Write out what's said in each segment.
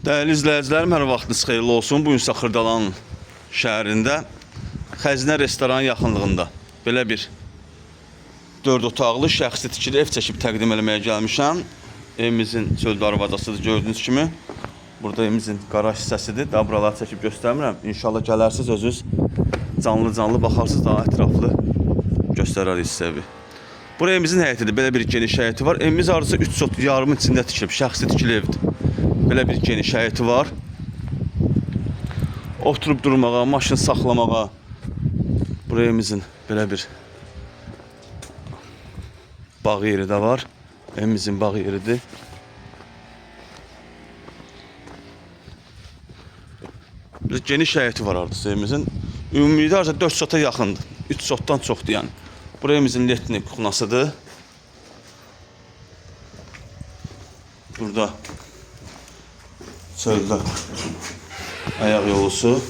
Değerli izləyicilərim, hər vaxtınız xeyirli olsun. Bugün isə Xırdalan şəhərində Xəzinə restoranın yaxınlığında belə bir 4 otaqlı şəxsi tikili ev çəkib təqdim eləməyə gəlmişəm. Evimizin çöl darvazasıdır gördüyünüz kimi. Burada evimizin qaraj hissəsidir. Daha buraları çəkib göstərmirəm. İnşallah gələrsiniz, özünüz canlı baxarsınız, daha ətraflı göstərərik sizə evi. Buraya evimizin həyətidir. Belə bir geniş həyəti var. Evimiz arası 3 sot yarımın içində tikilib, şəxsi tikili evdir. Belə bir geniş həyəti var. Oturub durmağa, maşın saxlamağa. Buraya evimizin belə bir bağ yeri də var. Evimizin bağ yeridir. Bir geniş həyəti var ardısı evimizin. Ümumilikdə arası 4 sota yaxındır. 3 sotdan çoxdur yəni. Buraya evimizin letni kuxnasıdır. Burada çöldə ayaq yolusu.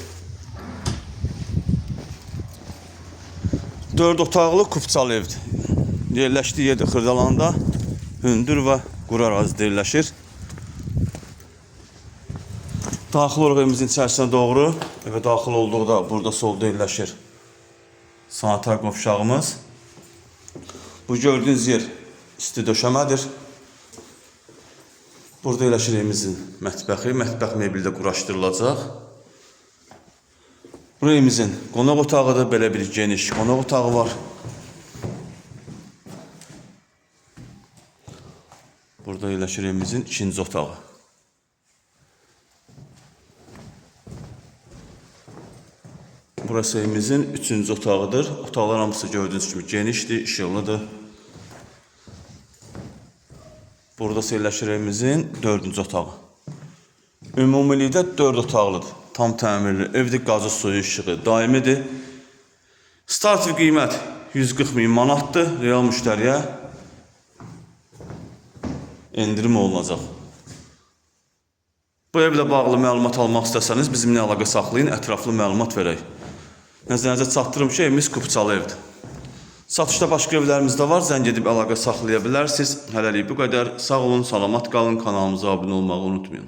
4 otaqlı kupçalı evdir. Yerləşdiyi yerdə Xırdalanda hündür və quru ərazidə yerləşir. Daxil olub evimizin içərisinə doğru, evə daxil olduqda burada solda yerləşir sanitar qovşağımız. Bu gördüyünüz yer isti döşəmədir. Burada yerləşir evimizin mətbəxi. Mətbəx mebeli də quraşdırılacaq. Buraya evimizin qonaq otağıdır. Belə bir geniş qonaq otağı var. Burada yerləşir evimizin ikinci otağı. Burası evimizin üçüncü otağıdır. Otaqlar hamısı gördüyünüz kimi genişdir, işıqlıdır. Burada yerləşir evimizin 4-cü otağı. Ümumilikdə 4 otaqlıdır. Tam təmirli evdir, qazı suyu işığı daimidir. Start qiymət 140.000 manatdır. Real müştəriyə endirim olunacaq. Bu evlə bağlı məlumat almaq istəsəniz bizimlə əlaqə saxlayın, ətraflı məlumat verək. Nəzərinizə çatdırım ki, evimiz kupçalı evdir. Satışda başqa evlərimiz də var, zəng edib əlaqə saxlaya bilərsiniz. Hələlik bu qədər. Sağ olun, salamat qalın, kanalımıza abunə olmağı unutmayın.